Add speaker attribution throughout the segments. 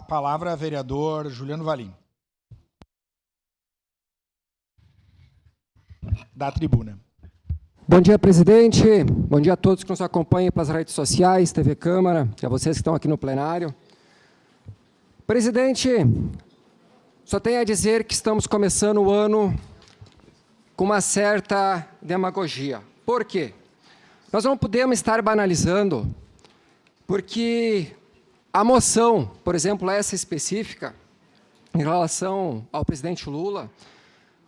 Speaker 1: Palavra, vereador Juliano Valim. Da tribuna.
Speaker 2: Bom dia, presidente. Bom dia a todos que nos acompanham pelas redes sociais, TV Câmara, e a vocês que estão aqui no plenário. Presidente, só tenho a dizer que estamos começando o ano com uma certa demagogia. Por quê? Nós não podemos estar banalizando, porque a moção, por exemplo, essa específica, em relação ao presidente Lula,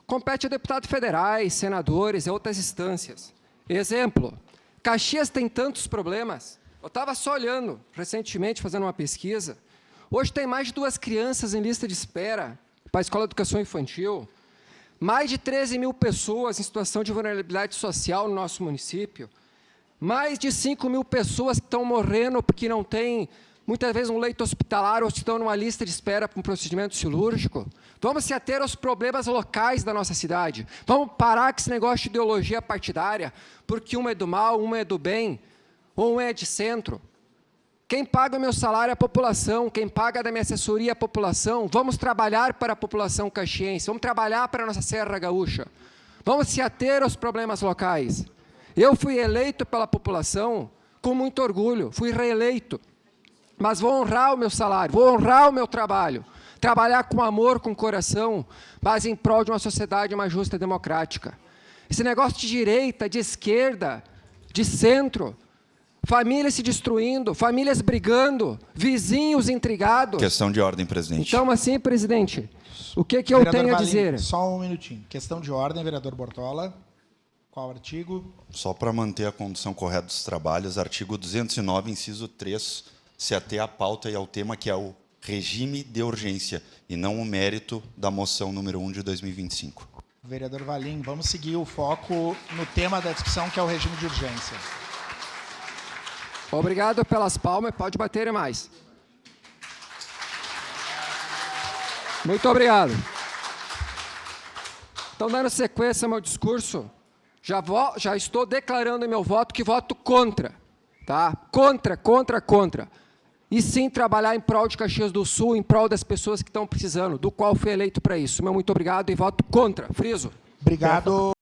Speaker 2: compete a deputados federais, senadores e outras instâncias. Exemplo, Caxias tem tantos problemas. Eu estava só olhando, recentemente, fazendo uma pesquisa. Hoje tem mais de 2 crianças em lista de espera para a Escola de Educação Infantil, mais de 13 mil pessoas em situação de vulnerabilidade social no nosso município, mais de 5 mil pessoas que estão morrendo porque não tem, muitas vezes, um leito hospitalar ou estão numa lista de espera para um procedimento cirúrgico. Vamos se ater aos problemas locais da nossa cidade. Vamos parar com esse negócio de ideologia partidária, porque um é do mal, um é do bem, ou um é de centro. Quem paga o meu salário é a população, quem paga da minha assessoria é a população. Vamos trabalhar para a população caxiense, vamos trabalhar para a nossa Serra Gaúcha. Vamos se ater aos problemas locais. Eu fui eleito pela população com muito orgulho, fui reeleito. Mas vou honrar o meu salário, vou honrar o meu trabalho. Trabalhar com amor, com coração, mas em prol de uma sociedade mais justa e democrática. Esse negócio de direita, de esquerda, de centro, famílias se destruindo, famílias brigando, vizinhos intrigados.
Speaker 3: Questão de ordem, presidente.
Speaker 2: Então, assim, presidente, o que eu tenho a dizer?
Speaker 1: Só um minutinho. Questão de ordem, vereador Bortola. Qual artigo?
Speaker 3: Só para manter a condução correta dos trabalhos, artigo 209, inciso 3, se ater à pauta e ao tema que é o regime de urgência, e não o mérito da moção número 1 de 2025.
Speaker 1: Vereador Valim, vamos seguir o foco no tema da discussão, que é o regime de urgência.
Speaker 2: Obrigado pelas palmas, pode bater mais. Muito obrigado. Então, dando sequência ao meu discurso, já estou declarando meu voto, que voto contra. Tá? Contra. E sim trabalhar em prol de Caxias do Sul, em prol das pessoas que estão precisando, do qual fui eleito para isso. Meu muito obrigado e voto contra. Friso.
Speaker 1: Obrigado.